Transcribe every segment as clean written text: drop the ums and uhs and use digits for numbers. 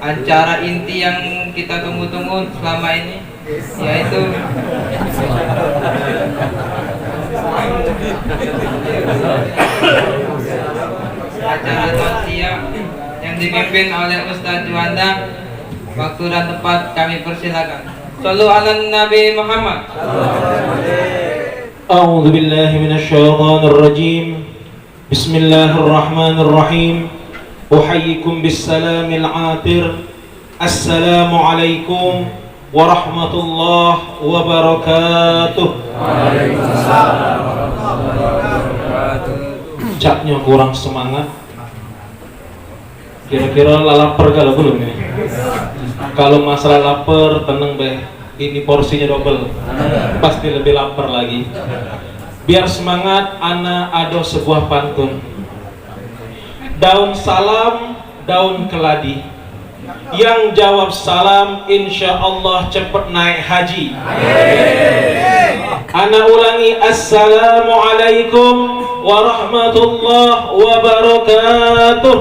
acara inti yang kita tunggu-tunggu selama ini, yaitu acara tausiah yang dipimpin oleh Ustadz Juanda. Waktu dan tempat kami persilakan. Shallu ala Nabi Muhammad. A'udzu billahi minasyaitonir rajim. Bismillahirrahmanirrahim. Uhayyikum bissalamil atir. Assalamualaikum warahmatullahi wabarakatuh. Waalaikumsalam warahmatullahi wabarakatuh. Capnya kurang semangat. Kira-kira lapar kalau belum ini? Kalau masalah lapar, tenang deh. Ini porsinya double. Pasti lebih lapar lagi. Biar semangat, ana ada sebuah pantun. Daun salam, daun keladi. Yang jawab salam, insya Allah cepat naik haji. Ana ulangi, assalamualaikum warahmatullahi wabarakatuh.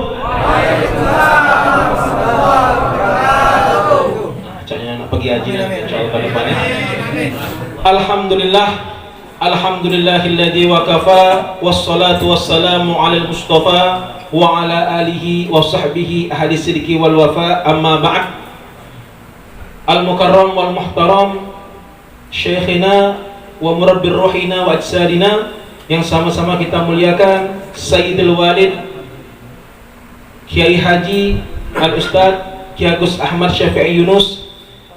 Caknya nak pergi haji nanti insyaallah pada depannya. Alhamdulillah, alhamdulillahilladzi wa kafa wassalatu wassalamu alal mustafa wa ala alihi wa sahbihi ahli sidqi wal wafa, amma ba'd. Al mukarram wal muhtaram syekhina wa murabbir ruhina wa ajsadina, yang sama-sama kita muliakan Sayyidul Walid Kiai Haji Al-Ustadz Kiai Agus Ahmad Syafi'i Yunus,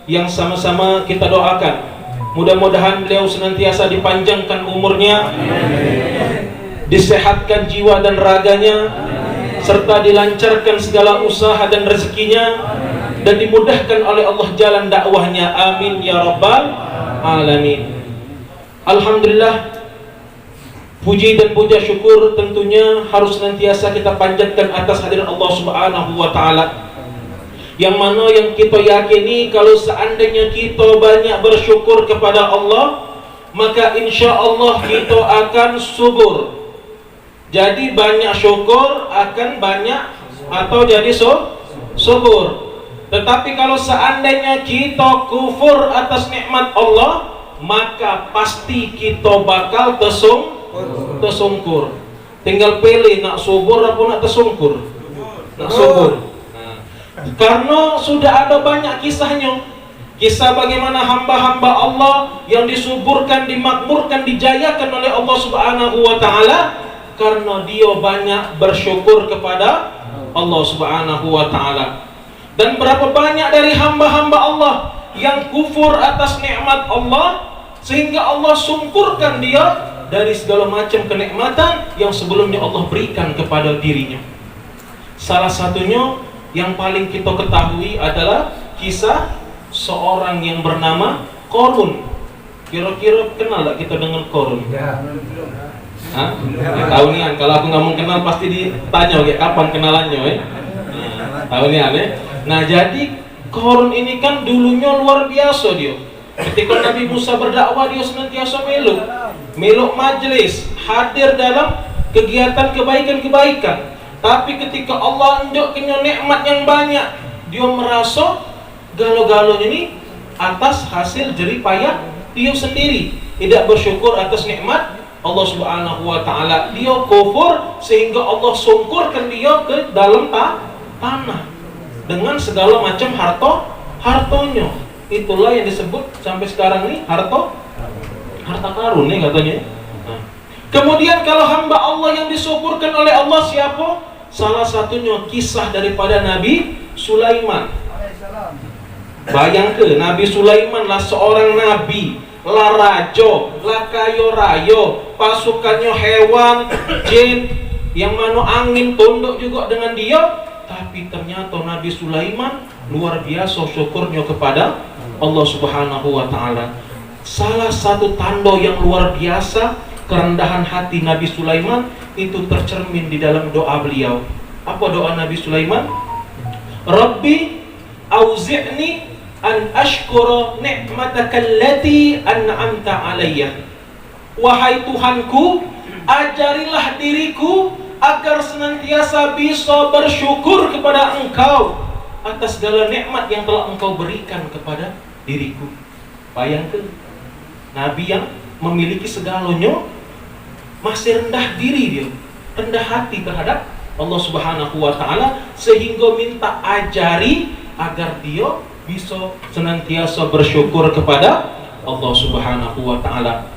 yang sama-sama kita doakan mudah-mudahan beliau senantiasa dipanjangkan umurnya, disehatkan jiwa dan raganya, serta dilancarkan segala usaha dan rezekinya, dan dimudahkan oleh Allah jalan dakwahnya, amin ya rabbal alamin. Alhamdulillah, puji dan puja syukur tentunya harus senantiasa kita panjatkan atas hadirat Allah Subhanahu wa taala. Yang mana yang kita yakini, kalau seandainya kita banyak bersyukur kepada Allah, maka insya Allah kita akan subur. Jadi banyak syukur akan banyak atau jadi subur. Tetapi kalau seandainya kita kufur atas nikmat Allah, maka pasti kita bakal tersungkur. Tinggal pilih nak subur apa nak tersungkur. Nak subur. Karena sudah ada banyak kisahnya. Kisah bagaimana hamba-hamba Allah yang disuburkan, dimakmurkan, dijayakan oleh Allah Subhanahu wa taala karena dia banyak bersyukur kepada Allah Subhanahu wa taala. Dan berapa banyak dari hamba-hamba Allah yang kufur atas nikmat Allah sehingga Allah sungkurkan dia dari segala macam kenikmatan yang sebelumnya Allah berikan kepada dirinya. Salah satunya yang paling kita ketahui adalah kisah seorang yang bernama Qarun. Kira-kira kenal tak kita dengan Qarun? Hah? Ya, tahu nih kan, kalau aku nggak mau kenal pasti ditanya kayak kapan kenalannya, tahu nih kan? Nah, jadi Qarun ini kan dulunya luar biasa dia. Ketika Nabi Musa berdakwah, dia senantiasa meluk majelis, hadir dalam kegiatan kebaikan-kebaikan. Tapi ketika Allah unjukkan nikmat yang banyak, dia merasa galau-galau ini atas hasil jerih payah dia sendiri, tidak bersyukur atas nikmat Allah Subhanahu wa taala. Dia kufur sehingga Allah sungkurkan dia ke dalam tanah dengan segala macam hartanya. Itulah yang disebut sampai sekarang ini harta karun nih katanya. Kemudian kalau hamba Allah yang disuburkan oleh Allah siapa? Salah satunya kisah daripada Nabi Sulaiman. Bayangkan, Nabi Sulaiman lah seorang nabi, lah raja, lah kaya raya, pasukannya hewan, jin, yang mana angin tunduk juga dengan dia. Tapi ternyata Nabi Sulaiman luar biasa syukurnya kepada Allah Subhanahu wa taala. Salah satu tanda yang luar biasa kerendahan hati Nabi Sulaiman itu tercermin di dalam doa beliau. Apa doa Nabi Sulaiman? Rabbi auzi'ni an ashkura ni'mataka allati an'amta alayya. Wahai Tuhanku, ajarilah diriku agar senantiasa bisa bersyukur kepada Engkau atas segala nikmat yang telah engkau berikan kepada diriku. Bayangkan, Nabi yang memiliki segalanya masih rendah diri dia, rendah hati terhadap Allah Subhanahu wa Ta'ala, sehingga minta ajari agar dia bisa senantiasa bersyukur kepada Allah Subhanahu wa Ta'ala.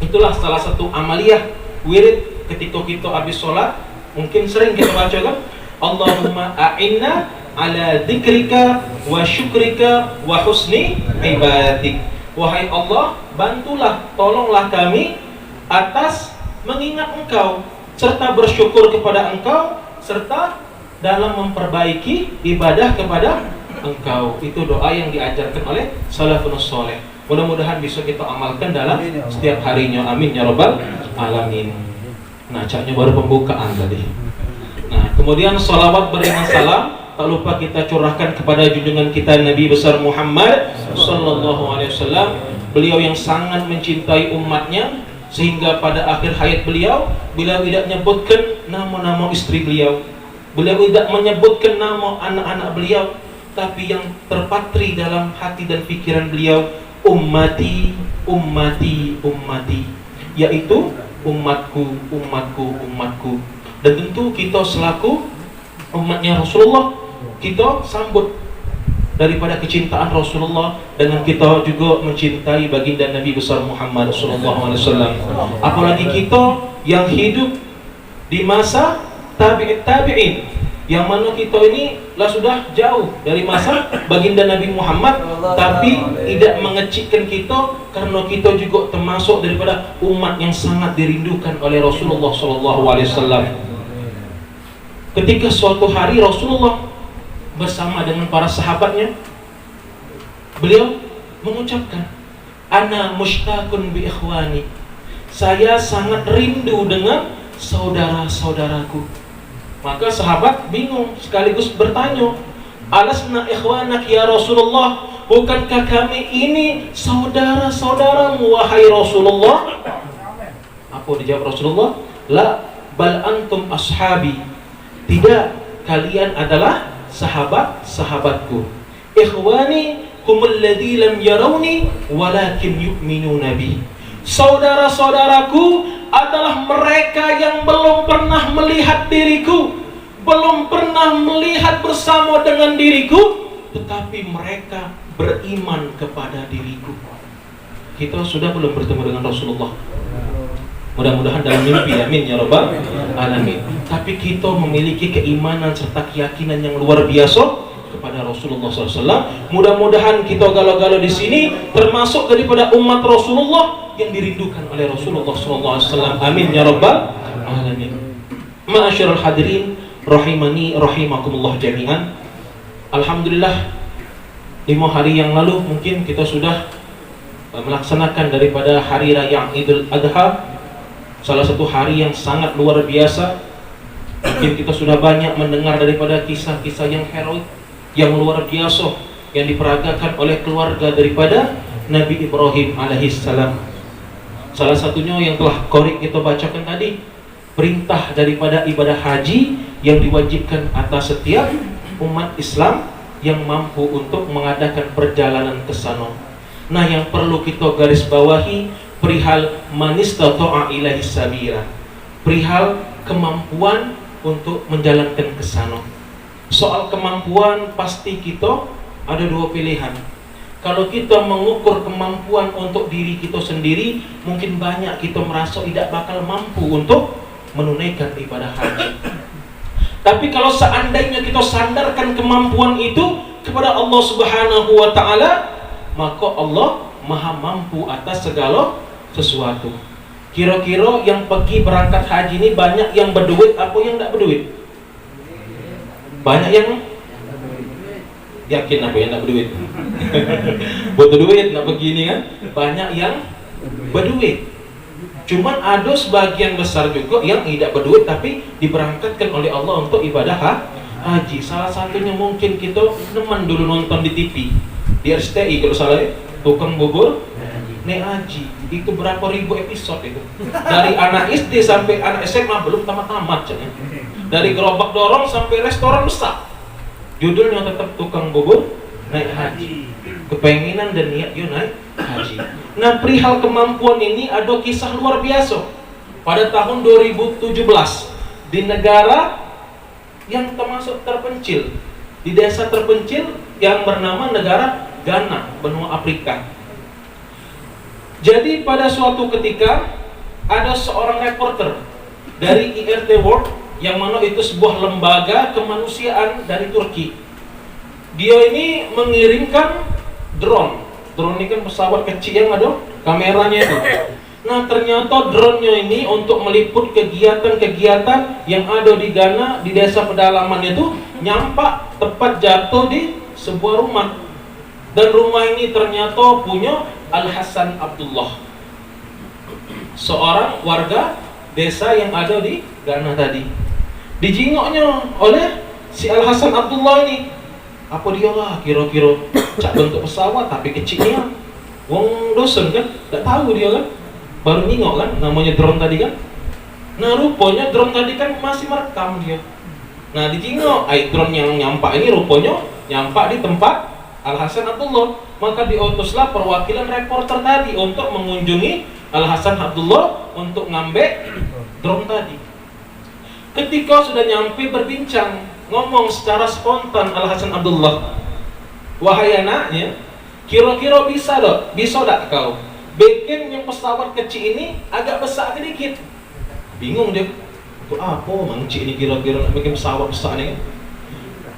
Itulah salah satu amaliyah wirid ketika kita habis sholat. Mungkin sering kita baca kan, Allahumma a'inna ala dzikrika wa syukrika wa husni ibadatik. Wahai Allah, bantulah, tolonglah kami atas mengingat Engkau serta bersyukur kepada Engkau serta dalam memperbaiki ibadah kepada Engkau. Itu doa yang diajarkan oleh salafun saleh. Mudah-mudahan bisa kita amalkan dalam setiap harinya. Amin ya rabbal alamin. Nah, caknya baru pembukaan tadi. Nah, kemudian salawat beriringan salam tak lupa kita curahkan kepada junjungan kita Nabi besar Muhammad sallallahu alaihi wasallam. Beliau yang sangat mencintai umatnya sehingga pada akhir hayat beliau tidak menyebutkan nama-nama istri beliau, beliau tidak menyebutkan nama anak-anak beliau, tapi yang terpatri dalam hati dan pikiran beliau, ummati, ummati, ummati, yaitu umatku, umatku, umatku. Dan tentu kita selaku umatnya Rasulullah, kita sambut daripada kecintaan Rasulullah dengan kita juga mencintai baginda Nabi besar Muhammad sallallahu alaihi wasallam. Apalagi kita yang hidup di masa tabi'in, yang mana kita ini lah sudah jauh dari masa baginda Nabi Muhammad, tapi tidak mengecikkan kita karena kita juga termasuk daripada umat yang sangat dirindukan oleh Rasulullah sallallahu alaihi wasallam. Ketika suatu hari Rasulullah bersama dengan para sahabatnya, beliau mengucapkan, ana mushtaqun bi ikhwani, saya sangat rindu dengan saudara-saudaraku. Maka sahabat bingung sekaligus bertanya, alasna ikhwanak ya Rasulullah, bukankah kami ini saudara-saudaramu wahai Rasulullah? Apa dijawab Rasulullah? La, bal antum ashabi, tidak, kalian adalah sahabat-sahabatku. Ikhwani humul ladzi lam yarawni walakin yu'minuna bi. Saudara-saudaraku adalah mereka yang belum pernah melihat diriku, belum pernah melihat bersama dengan diriku, tetapi mereka beriman kepada diriku. Kita sudah belum bertemu dengan Rasulullah? Mudah-mudahan dalam mimpi, amin ya rabbal alamin. Tapi kita memiliki keimanan serta keyakinan yang luar biasa kepada Rasulullah SAW. Mudah-mudahan kita galau-galau di sini termasuk daripada umat Rasulullah yang dirindukan oleh Rasulullah SAW. Amin ya rabbal alamin. Ma'asyiral hadirin rahimani rahimakumullah jami'an. Alhamdulillah 5 hari yang lalu mungkin kita sudah melaksanakan daripada hari raya Idul Adha, salah satu hari yang sangat luar biasa. Mungkin kita sudah banyak mendengar daripada kisah-kisah yang heroik, yang luar biasa yang diperagakan oleh keluarga daripada Nabi Ibrahim alaihissalam. Salah satunya yang telah Qori kita bacakan tadi, perintah daripada ibadah haji yang diwajibkan atas setiap umat Islam yang mampu untuk mengadakan perjalanan ke sana. Nah, yang perlu kita garis bawahi perihal manistata'a ilaihi sabila, perihal kemampuan untuk menjalankan ke sana. Soal kemampuan pasti kita ada 2 pilihan. Kalau kita mengukur kemampuan untuk diri kita sendiri, mungkin banyak kita merasa tidak bakal mampu untuk menunaikan ibadah haji. Tapi kalau seandainya kita sandarkan kemampuan itu kepada Allah Subhanahu wa Ta'ala, maka Allah Maha mampu atas segala sesuatu. Kira-kira yang pergi berangkat haji ini banyak yang berduit apa yang tidak berduit? Banyak yang yakin apa yang tidak berduit? Butuh duit nak begini kan? Banyak yang berduit. Cuman ada sebagian besar juga yang tidak berduit tapi diberangkatkan oleh Allah untuk ibadah haji. Salah satunya mungkin kita teman dulu nonton di TV, di RCTI kalau salah, tukang bubur naik haji. Itu berapa ribu episode itu, dari anak SD sampai anak SMA belum tamat-tamat. Dari gerobak dorong sampai restoran besar. Judulnya tetap tukang bubur naik haji. Kepenginan dan niat dia naik haji. Nah, perihal kemampuan ini ada kisah luar biasa. Pada tahun 2017 di negara yang termasuk terpencil, di desa terpencil yang bernama negara Ghana, benua Afrika. Jadi pada suatu ketika ada seorang reporter dari IRT World, yang mana itu sebuah lembaga kemanusiaan dari Turki. Dia ini mengirimkan drone. Drone ini kan pesawat kecil yang ada kameranya itu. Nah, ternyata drone-nya ini untuk meliput kegiatan-kegiatan yang ada di Ghana, di desa pedalaman itu, nyampak tepat jatuh di sebuah rumah. Dan rumah ini ternyata punya Al-Hasan Abdullah, seorang warga desa yang ada di Ghana tadi. Dijingoknya oleh si Al-Hasan Abdullah ini. Apa dia lah kira-kira cak bentuk pesawat tapi kecilnya. Wong dosen kan, tak tahu dia kan. Baru nyingok kan, namanya drone tadi kan. Nah, rupanya drone tadi kan masih merekam dia. Nah, dijingok, drone yang nyampak ini rupanya nyampak di tempat Al-Hasan Abdullah. Maka diutuslah perwakilan reporter tadi untuk mengunjungi Al-Hasan Abdullah untuk ngambil drone tadi. Ketika sudah nyampe berbincang, ngomong secara spontan Al-Hasan Abdullah, "Wahai anaknya, kira-kira bisa tak kau bikin yang pesawat kecil ini agak besar sedikit?" Bingung dia. Itu apa mangcik ini kira-kira nak bikin pesawat besar ni?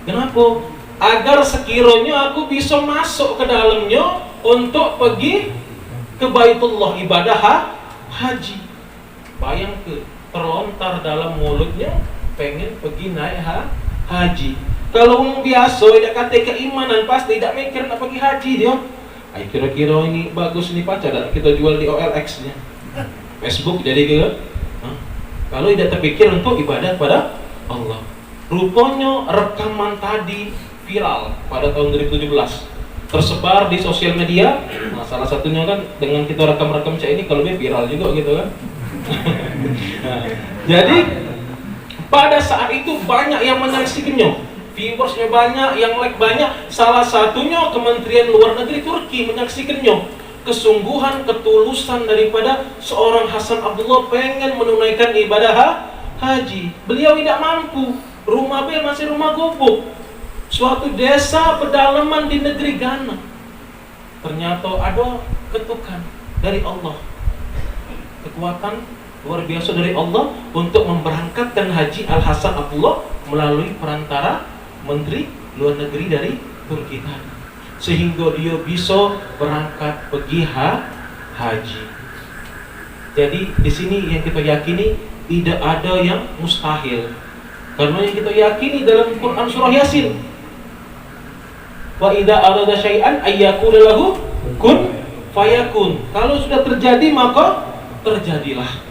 Kenapa? Agar sekiranya aku bisa masuk ke dalamnya untuk pergi ke Baitullah, ibadah haji. Bayang ke, terlontar dalam mulutnya pengen pergi naik haji. Kalau orang biasa tidak kata keimanan pasti tidak mikir nak pergi haji dia. Ay, kira-kira ini bagus ni pacar tak kita jual di OLX nya. Facebook jadi ke? Kalau tidak terpikir untuk ibadah pada Allah. Rupanya rekaman tadi viral pada tahun 2017, tersebar di sosial media. Nah, salah satunya kan dengan kita rekam-rekam cak ini kalau dia viral juga gitu kan. Nah, jadi pada saat itu banyak yang menyaksikannya, viewersnya banyak, yang like banyak. Salah satunya Kementerian Luar Negeri Turki menyaksikannya. Kesungguhan, ketulusan daripada seorang Hasan Abdullah pengen menunaikan ibadah haji. Beliau tidak mampu, rumah bel masih rumah gubuk, suatu desa pedalaman di negeri Ghana. Ternyata ada ketukan dari Allah, kekuatan luar biasa dari Allah untuk memberangkatkan haji Al-Hasan Abdullah melalui perantara Menteri Luar Negeri dari Turki tadi, sehingga dia bisa berangkat pergi haji. Jadi di sini yang kita yakini tidak ada yang mustahil, karena yang kita yakini dalam Quran surah Yasin, wa idza arada syai'an ayyakula lahu kun fayakun. Kalau sudah terjadi maka terjadilah.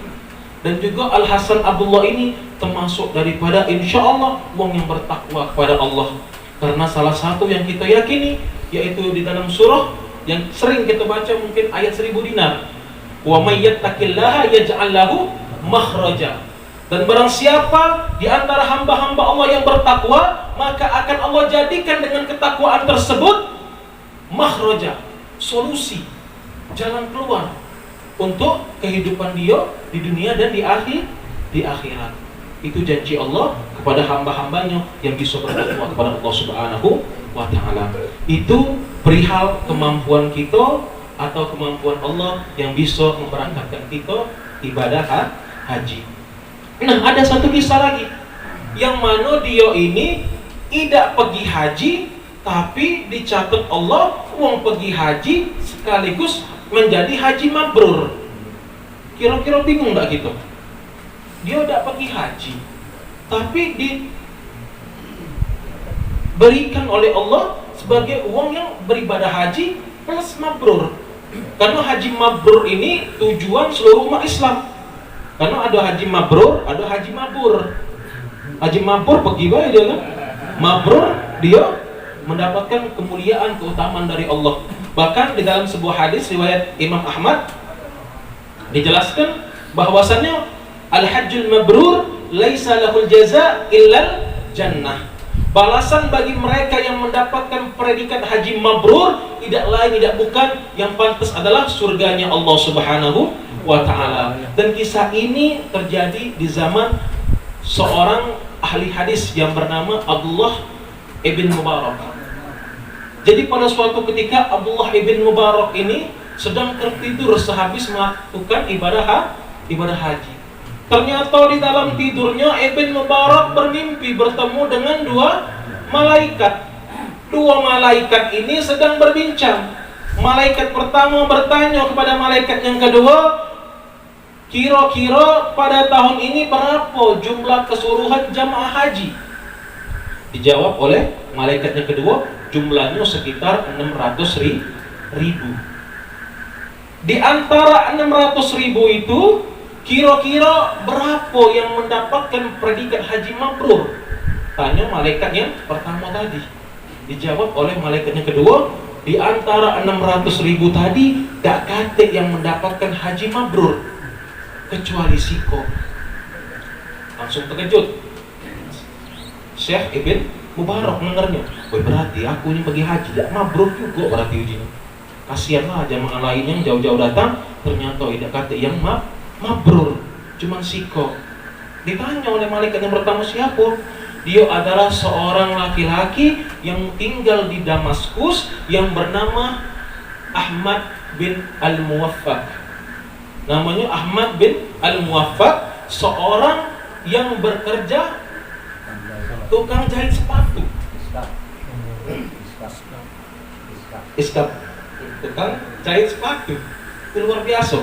Dan juga Al-Hasan Abdullah ini termasuk daripada insyaallah wong yang bertakwa kepada Allah. Karena salah satu yang kita yakini yaitu di dalam surah yang sering kita baca mungkin ayat 1000 dinar. Wa may yattaqillaha yaj'al lahu makhraja. Dan barang siapa di antara hamba-hamba Allah yang bertakwa, maka akan Allah jadikan dengan ketakwaan tersebut makhraja, solusi, jalan keluar untuk kehidupan dia di dunia dan di akhirat. Itu janji Allah kepada hamba-hambanya yang bisa bertakwa kepada Allah Subhanahu wa ta'ala. Itu perihal kemampuan kita atau kemampuan Allah yang bisa memberangkatkan kita ibadah haji. Nah, ada satu kisah lagi yang mana dia ini tidak pergi haji, tapi dicatat Allah uang pergi haji sekaligus menjadi haji mabrur. Kira-kira bingung tak gitu? Dia tidak pergi haji, tapi diberikan oleh Allah sebagai uang yang beribadah haji plus mabrur. Karena haji mabrur ini tujuan seluruh umat Islam. Karena ada haji mabrur, ada haji mabur. Haji mabur pergi baik dia kan. Mabrur dia mendapatkan kemuliaan, keutamaan dari Allah. Bahkan di dalam sebuah hadis riwayat Imam Ahmad dijelaskan bahwasannya al-hajjul mabrur laisa lahul jaza illal jannah. Balasan bagi mereka yang mendapatkan predikat haji mabrur tidak lain tidak bukan yang pantas adalah surganya Allah Subhanahu wa taala. Dan kisah ini terjadi di zaman seorang ahli hadis yang bernama Abdullah ibn Mubarak. Jadi pada suatu ketika Abdullah ibn Mubarak ini sedang tertidur sehabis melakukan ibadah haji. Ternyata di dalam tidurnya Ibn Mubarak bermimpi bertemu dengan dua malaikat. Dua malaikat ini sedang berbincang. Malaikat pertama bertanya kepada malaikat yang kedua, kira-kira pada tahun ini berapa jumlah keseluruhan jamaah haji? Dijawab oleh malaikat yang kedua, jumlahnya sekitar 600.000. Di antara 600.000 itu, kira-kira berapa yang mendapatkan predikat haji mabrur? Tanya malaikat yang pertama tadi. Dijawab oleh malaikat yang kedua, di antara 600.000 tadi gak kate yang mendapatkan haji mabrur kecuali Siko. Langsung terkejut Syekh Ibn Mubarak mendengarnya. Wah, berarti aku ini pergi haji gak mabrur juga berarti ujinya. Kasihanlah jamaah lain yang jauh-jauh datang, ternyata tidak kate yang mabrur, cuman Siko. Ditanya oleh malaikat yang pertama, siapa? Dia adalah seorang laki-laki yang tinggal di Damaskus yang bernama Ahmad bin Al-Muwaffaq. Namanya Ahmad bin Al-Muwaffaq, seorang yang bekerja tukang jahit sepatu. Iskap. Tukang jahit sepatu. Itu luar biasa.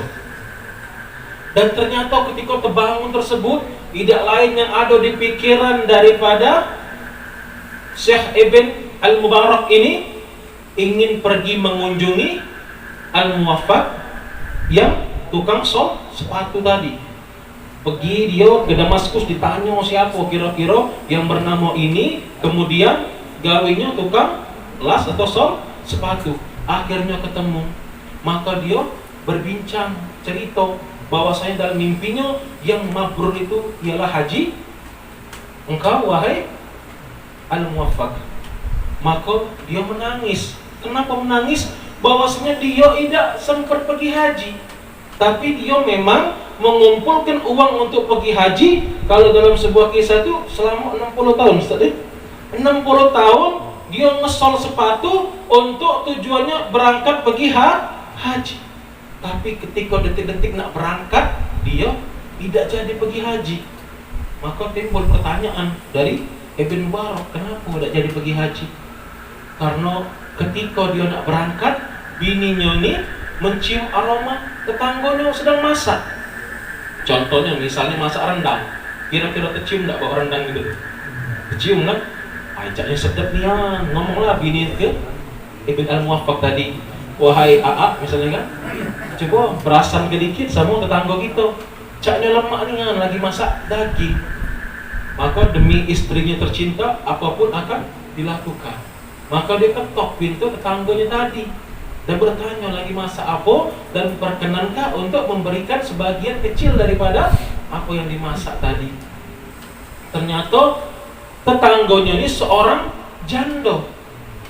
Dan ternyata ketika terbangun tersebut, tidak lain yang ada di pikiran daripada Syekh Ibn Al-Mubarak ini ingin pergi mengunjungi Al-Muwaffaq yang tukang sepatu tadi. Pergi dia ke Damaskus, ditanya siapa kira-kira yang bernama ini, kemudian gawinya tukang las atau sepatu. Akhirnya ketemu, maka dia berbincang cerita bahwasanya dalam mimpinya yang mabrur itu ialah haji engkau wahai Al-Muwaffaq. Maka dia menangis. Kenapa menangis? Bahwasanya dia tidak sempat pergi haji, tapi dia memang mengumpulkan uang untuk pergi haji. Kalau dalam sebuah kisah itu selama 60 tahun, Ustaz. 60 tahun dia ngesol sepatu untuk tujuannya berangkat pergi haji. Tapi ketika detik-detik nak berangkat, dia tidak jadi pergi haji. Maka timbul pertanyaan dari Ibn Mubarak, kenapa tidak jadi pergi haji? Karena ketika dia nak berangkat, bininya ini mencium aroma tetangganya sedang masak. Contohnya misalnya masak rendang, kira-kira tercium tak bau rendang gitu? Tercium kan? Ajaknya sedap nih ya, ngomonglah bini ke Ibn Al-Muwaffaq tadi, wahai AA misalnya kan, coba perasan sedikit sama tetangga kita, caknya lemak nih kan, lagi masak daging. Maka demi istrinya tercinta, apapun akan dilakukan. Maka dia ketok pintu tetangganya tadi dan bertanya lagi masak apa dan berkenankah untuk memberikan sebagian kecil daripada apa yang dimasak tadi. Ternyata tetangganya ini seorang janda,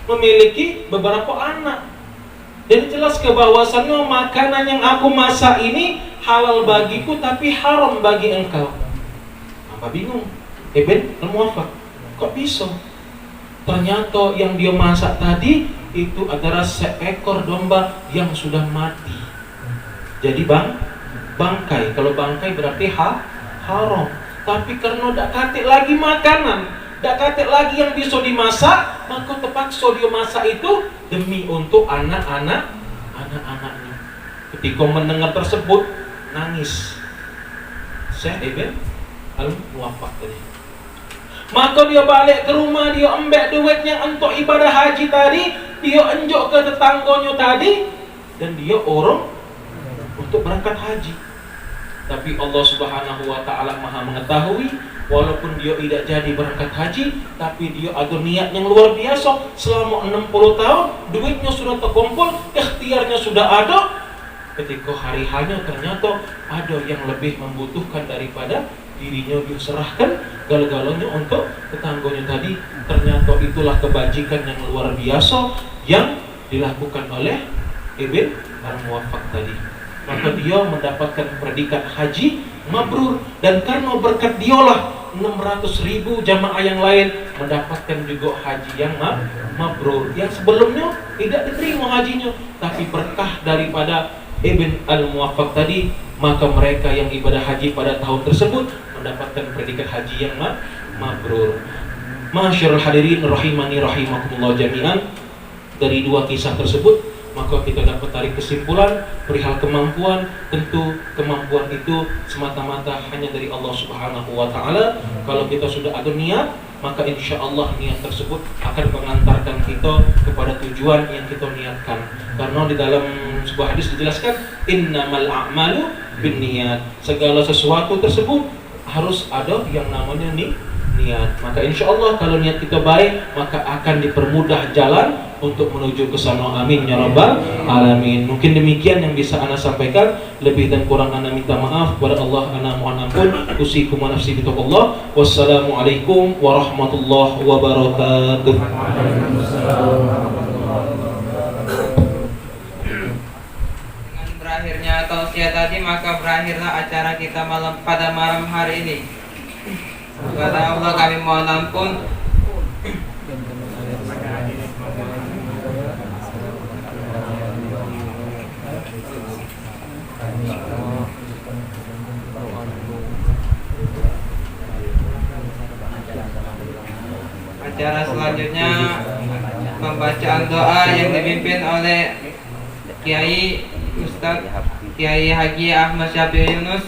memiliki beberapa anak. Dan jelas bahwasannya makanan yang aku masak ini halal bagiku tapi haram bagi engkau. Apa bingung Ibn Al-Muwaffaq, kok bisa? Ternyata yang dia masak tadi itu adalah seekor domba yang sudah mati. Jadi bangkai. Kalau bangkai berarti haram. Tapi karena tidak katik lagi makanan, tidak katik lagi yang bisa dimasak, maka terpaksa dia masak itu demi untuk anak-anaknya. Ketika mendengar tersebut, nangis Syekh Ibn Al-Muwaffaq tadi. Maka dia balik ke rumah, dia ambil duitnya untuk ibadah haji tadi, dia enjok ke tetangganya tadi, dan dia orang untuk berangkat haji. Tapi Allah Subhanahu wa ta'ala maha mengetahui, walaupun dia tidak jadi berangkat haji, tapi dia ada niat yang luar biasa. Selama 60 tahun, duitnya sudah terkumpul, ikhtiarnya sudah ada. Ketika hari hanya ternyata ada yang lebih membutuhkan daripada dirinya, dia serahkan gal-galonnya untuk tetangganya tadi. Ternyata itulah kebajikan yang luar biasa yang dilakukan oleh Ibn Al-Muwaffaq tadi. Maka dia mendapatkan predikat haji mabrur, dan karena berkat dialah 600.000 jamaah yang lain mendapatkan juga haji yang mabrur, yang sebelumnya tidak diterima hajinya, tapi berkah daripada Ibn Al-Muwaffaq tadi, maka mereka yang ibadah haji pada tahun tersebut mendapatkan predikat haji yang mabrur. Masyarul hadirin rahimani rahimakumullah jami'an. Dari dua kisah tersebut maka kita dapat tarik kesimpulan perihal kemampuan. Tentu kemampuan itu semata-mata hanya dari Allah Subhanahu wa Ta'ala. Kalau kita sudah ada niat, maka insya Allah niat tersebut akan mengantarkan kita kepada tujuan yang kita niatkan. Karena di dalam sebuah hadis dijelaskan, innamal a'malu binniyat. Segala sesuatu tersebut harus ada yang namanya niat. Maka insya Allah kalau niat kita baik, maka akan dipermudah jalan untuk menuju ke sana. Amin ya rabbal alamin. Mungkin demikian yang bisa ana sampaikan. Lebih dan kurang ana minta maaf kepada Allah. Ana mohon ampun. Usikum wa nafsi bitaqullah. Wassalamualaikum warahmatullahi wabarakatuh. Dengan berakhirnya tausiah tadi, maka berakhirlah acara kita pada malam hari ini. Kepada Allah kami mohon ampun. Acara selanjutnya pembacaan doa yang dipimpin oleh Kiai Ustadz Kiai Haji Ahmad Syafi'i Yunus.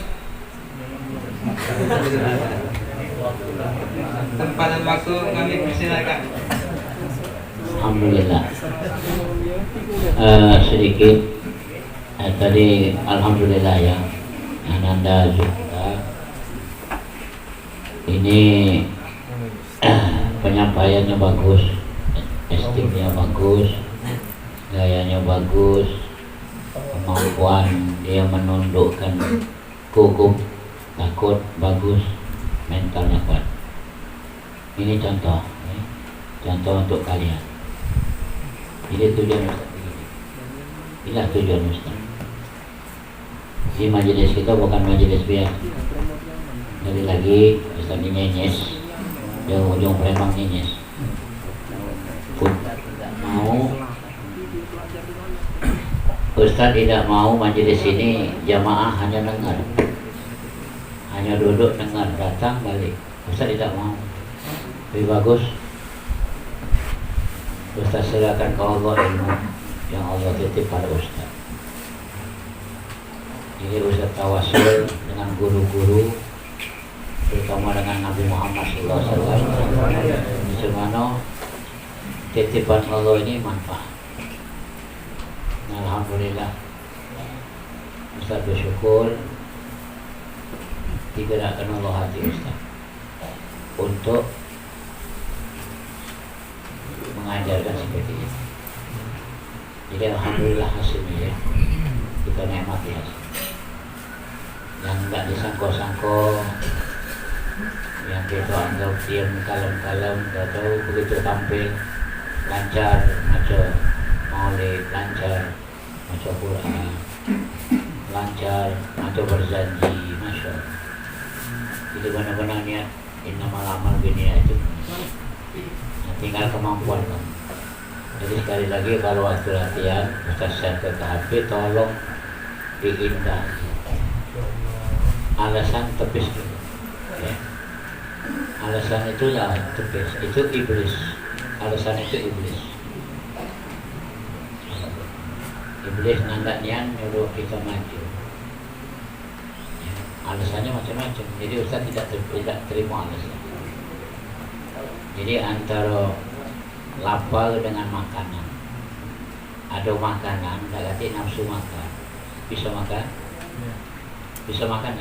Tempat dan waktu kami persilakan. Alhamdulillah. Sedikit tadi alhamdulillah ya, Ananda Zuhda ini penyampaiannya bagus, estetiknya bagus, gayanya bagus, kemampuan dia menundukkan gugup, takut bagus, mentalnya kuat. Ini contoh, ya. Contoh untuk kalian. Ini tujuan Ustaz begini. Inilah tujuan Ustaz. Di majelis kita bukan majelis biasa. Jadi lagi Ustaz ini nyenyes, yang ujung Palembang nyenyes. Ustaz tidak mau majelis ini jamaah hanya dengar, hanya duduk dengar, datang balik. Ustaz tidak mau. Lebih bagus Ustaz serahkan ke Allah ilmu yang Allah titip pada Ustaz. Jadi Ustaz tawasul dengan guru-guru, terutama dengan Nabi Muhammad SAW. Semana titipan Allah ini manfaat. Nah, alhamdulillah Ustaz bersyukur digerakkan Allah hati Ustaz untuk mengajarkan seperti ini. Jadi alhamdulillah hasilnya ya, kita nikmati hasil. Yang tidak disangko-sangko, yang kita anggap diam kalem-kalem, tidak tahu begitu tampil lancar, macam maulid, lancar macam Quran, lancar macam berjanji, masya Allah. Jadi benar-benar niat innamal amal binniyat itu. Tinggal kemampuan kamu. Jadi sekali lagi kalau waktu latihan Ustaz share ke HP, tolong dihindari alasan tepis dulu ya. Alasan itu lah tepis, itu iblis. Alasan itu iblis. Iblis nandaknya nyuruh kita maju ya. Alasannya macam-macam. Jadi Ustaz tidak terima alasan. Jadi antara lapar dengan makanan. Ada makanan, berarti nafsu makan. Bisa makan? Bisa makan?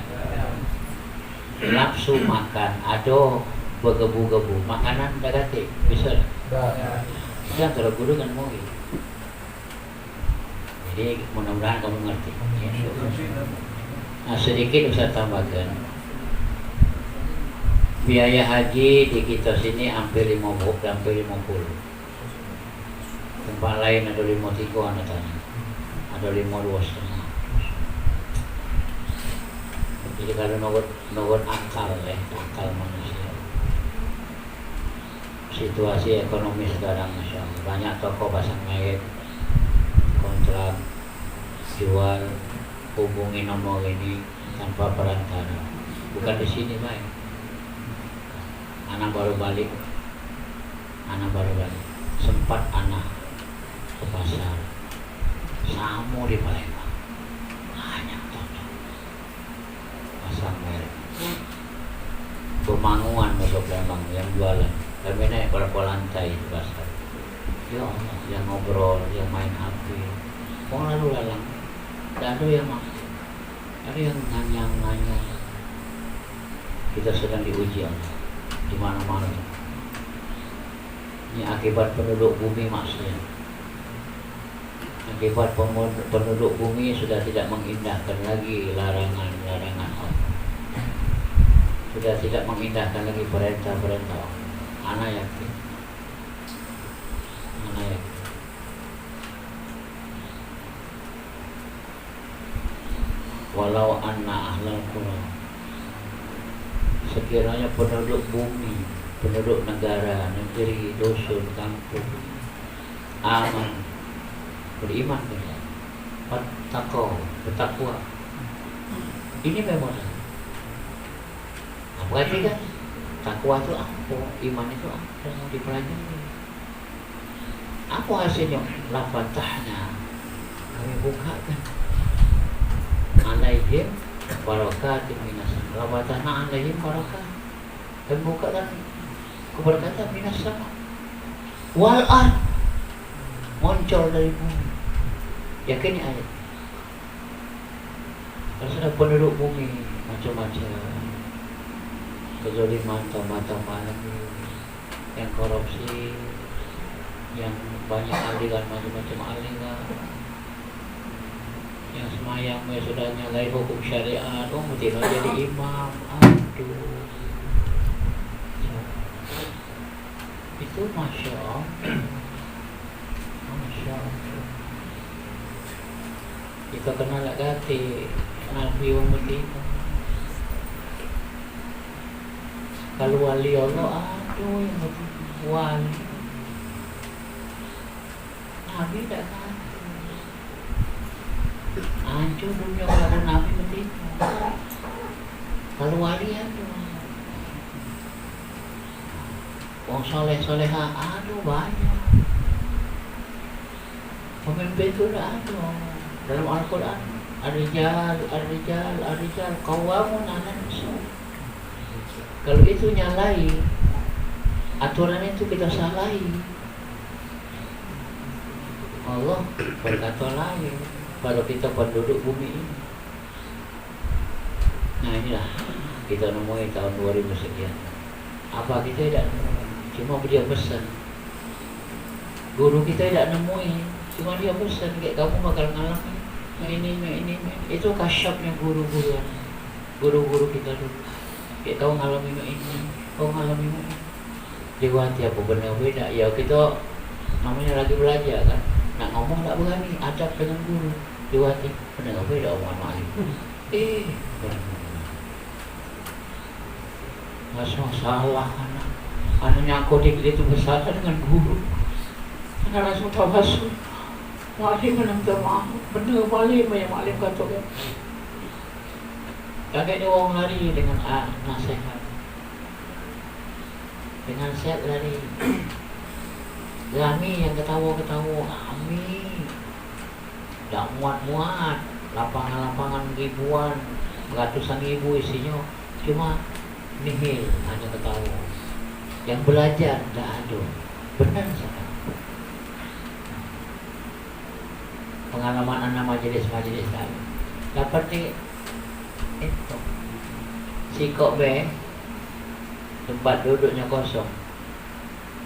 Nafsu makan, ada bergebu-gebu. Makanan berarti bisa? Itu antara guru dan murid. Jadi mudah-mudahan kamu ngerti. Nah, sedikit Ustaz tambahkan. Biaya haji di kita sini hampir 50. Tempat lain ada 53 anak tanya. Ada 52,5. Jadi kalau nurut akal akal manusia. Situasi ekonomi sekarang Masya Allah, banyak toko pasang merek, kontrak, jual, hubungi nomor ini tanpa perantara. Bukan di sini baik. Anak baru balik. Sempat anak ke pasar, Samu di Palembang, hanya cocok pasang merek. Pemanguan masuk Palembang yang jualan. Kami naik berapa lantai di pasar. Ya Allah, yang ngobrol, yang main HP. Orang lalu lalang. Ada yang nganyang. Kita sedang diuji Allah di mana-mana. Ini akibat penduduk bumi maksudnya. Akibat penduduk bumi sudah tidak mengindahkan lagi larangan-larangan Allah. Sudah tidak mengindahkan lagi perintah-perintah Allah. Anak yakin. Walau anna ahlal qura, sekiranya penduduk bumi, penduduk negara, negeri, dusun, kampung aman, beriman kepada bertakwa. Ini memang apa arti kan? Takwa itu apa? Iman itu apa? Mau dipelajari. Apa hasilnya? La fatahna, kami bukakan alaihim barakatin minas sama. La fatahna alaihim barakat, kami bukakan keberkatan minas sama. Wal ard, muncul dari bumi. Yakin ayat. Kalau sudah penduduk bumi macam-macam, kezaliman, tamat-tamat, yang korupsi, yang banyak aliran macam-macam aliran, yang semayang sudah nyalai hukum syariat, mesti jadi imam. Aduh, itu Masya Allah. Kita kenal gati Nabi Muhammad. Kalau wali Allah, aduh yang wali Nabi tak kan hancur dunia kalau Nabi mati. Kalau wali aduh orang soleh-soleha aduh banyak. Pemimpin itu aduh dalam Al-Quran Ar-Rijal Qawamun 'alan Nisa. Kalau itu nyalai, aturan itu kita salahi. Allah berkata lain kalau kita penduduk bumi ini. Nah inilah kita nemui tahun 2000 sekian. Apa kita tidak nemui? Cuma dia pesan. Guru kita tidak nemui, cuma dia pesan kayak kamu bakal ngalamin. Nah ini. Itu kasyafnya guru-guru kita dulu. Kayak kau ngalamin ini, kau ngalamin ini. Diwati apa benar beda? Ya kita namanya lagi belajar kan. Nak ngomong tak berani, adab dengan guru. Diwati benar beda omongan malim. Nggak salah anak. Anaknya aku itu bersama dengan guru. Anak langsung tawasul. Malim minta maaf. Benar malim yang malim kata kan. Kakek ni orang lari dengan nasihat. Dengan sehat lari. Kami yang ketawa-ketawa, kami tak muat-muat. Lapangan-lapangan ribuan, ratusan ribu isinya. Cuma nihil, hanya ketawa. Yang belajar tak ada. Benar sahaja. Pengalaman anak majelis-majelis kami. Dapat ni itu sikok be tempat duduknya kosong.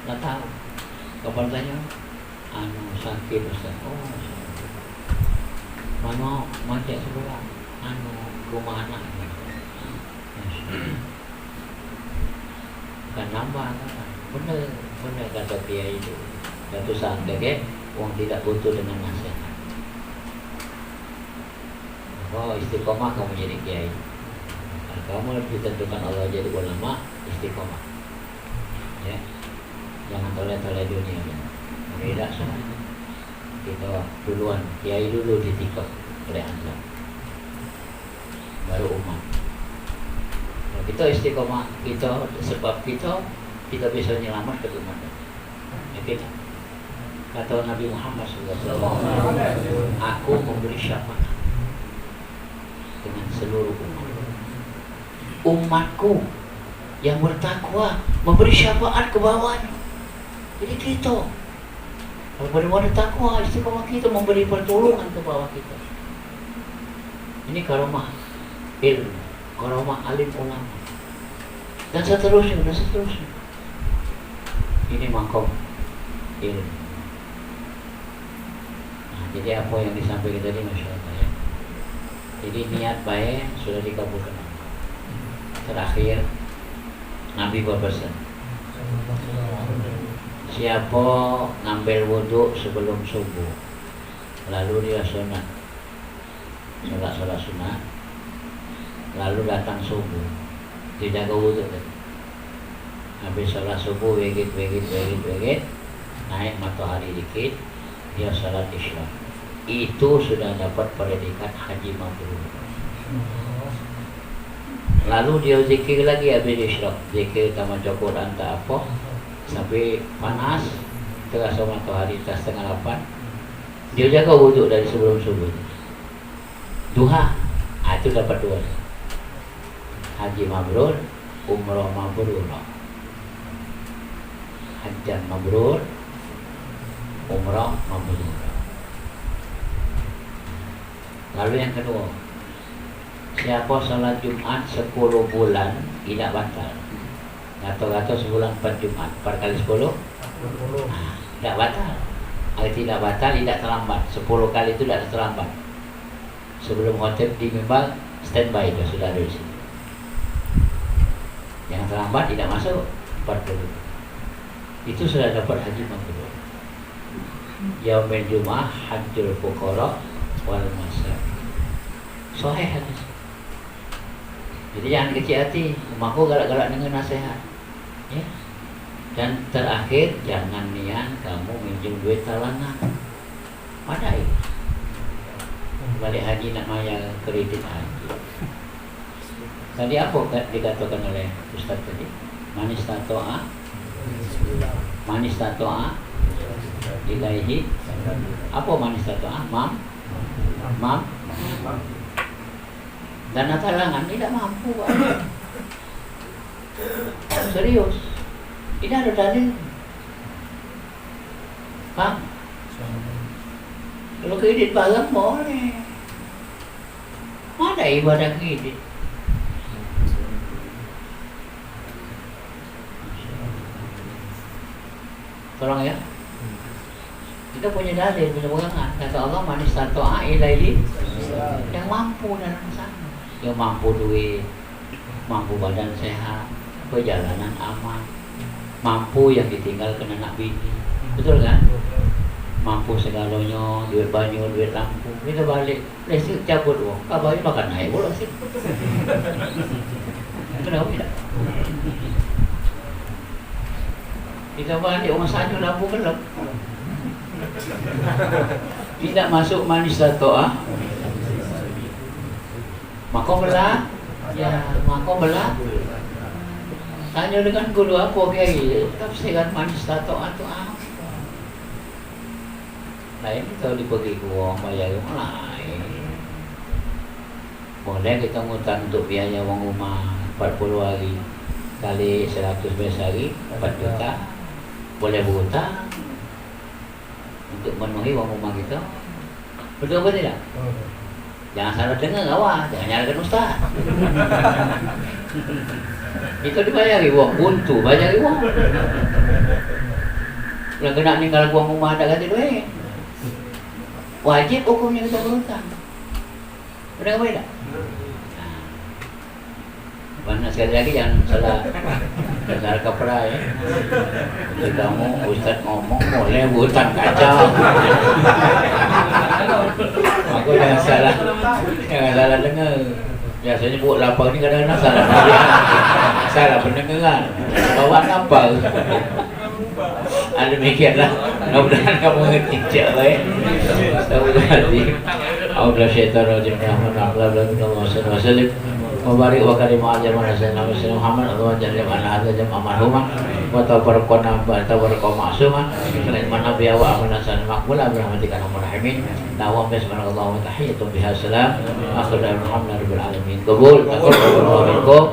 Tak tahu. Kapan tanya? Sakit Ustaz. Mana macam sebelah? Rumah anak. Kan nambah kan. Bener kata kiai itu. Satu saat dek, orang tidak butuh dengan nasihat. Oh, istiqomah kamu jadi kiai. Kalau kamu ditentukan Allah jadi ulama, istiqomah. Ya, jangan toleh-toleh dunia. Tidak semua. Kita duluan, kiai dulu ditikap oleh Allah, baru umat. Kalau kita istiqomah, kita sebab kita bisa menyelamatkan umat. Yakin? Kata Nabi Muhammad SAW, aku memberi syafaat dengan seluruh umat. Umatku yang bertakwa memberi syafaat ke bawahnya. Jadi kita kalau bagaimana takwa, istiqomah kita memberi pertolongan ke bawah kita. Ini karomah ilmu, karomah alim ulama, dan seterusnya. Ini makom ilmu. Nah, jadi apa yang disampaikan tadi, Masya Allah ya. Jadi niat baik sudah dikabulkan. Terakhir Nabi berpesan, siapa ngambil wudhu sebelum subuh, lalu dia sholat sunat, lalu datang subuh, tidak ke wudhu, habis sholat subuh wegit, naik matahari dikit, dia sholat isya, itu sudah dapat predikat haji mabrur. Lalu dia zikir lagi habis isya, zikir sama Quran tak apa sampai panas, terasa matahari tas 7:30, dia jaga wudhu dari sebelum subuh. Duha, itu dapat 2. Haji mabrur, umrah mabrur. Hajjan mabrur, umrah mabrur. Lalu yang kedua, siapa salat Jumat 10 bulan tidak batal. Gato-gato sebulan 4 Jumat, 4 kali 10 tidak batal. Kalau tidak batal, tidak terlambat. 10 kali itu tidak terlambat. Sebelum khotib di mimbar, standby sudah ada di sini. Yang terlambat tidak masuk 40. Itu sudah dapat haji mabrur. Yaumul Jum'ah hajjul fuqara wal masakin. Sahih hadis. Jadi jangan kecil hati, umatku galak-galak dengan nasihat. Ya. Dan terakhir, jangan niat kamu minjem duit talangan. Padahal balik haji nak bayar kredit haji. Tadi apa dikatakan oleh Ustaz tadi? Manis tato'a ilaihi. Apa manis tato'a? Mam. Dana talangan tidak mampu, Pak. Serius. Ini ada dalil. Pak, kalau kredit barang boleh. Mana ibadah kredit? Tolong ya. Kita punya dalil, punya pegangan. Kata Allah, manis tato'a ilaihi, yang mampu dalam sana. Yang mampu duit, mampu badan sehat, perjalanan aman, mampu yang ditinggal kena anak bini, betul kan? Mampu segalanya, duit banyu, duit lampu, kita balik, listrik cabut uang, kabarnya makan naik bola sih. Kenapa tidak? Kita balik uang saja lampu gelap, tidak masuk manis tato'a. Maka belah, tanya dengan guru apa kiai, tafsiran manis tato'a itu apa? Lain kita dibagi ke uang bayar yang lain. Boleh kita ngutang untuk biaya uang rumah 40 hari kali 100 hari 4 juta. Boleh berhutang untuk memenuhi uang rumah kita. Betul apa tidak? Jangan salah dengar kawan, jangan nyalakan ustaz. Itu dibayari uang, buntu bayari uang. Kalau kena ninggal uang rumah ada ganti duit. Wajib hukumnya kita berhutang. Benar apa tidak? Mana sekali lagi jangan salah kaprah ya. Jadi kamu Ustaz ngomong boleh hutan kacau. Aku jangan salah dengar. Biasanya buat lapar ni kadang-kadang salah pendengaran. Bawa apa? Demikianlah. Mudah-mudahan kamu mengerti cak baik. Astagfirullahaladzim. A'udzubillahi minasyaitonir Mubarak wa karim ajar mana sayyidina Muhammad Allah jalla wa ala hadzal jam' marhumah wa tabarakana wa tabarakana ma'sumah selain mana biya wa amana san maqbul rahmatika arhamar rahimin da'wa bismillahirrahmanirrahim tahiyyatun biha salam akhir alhamdulillahi rabbil alamin qabul taqabbal minkum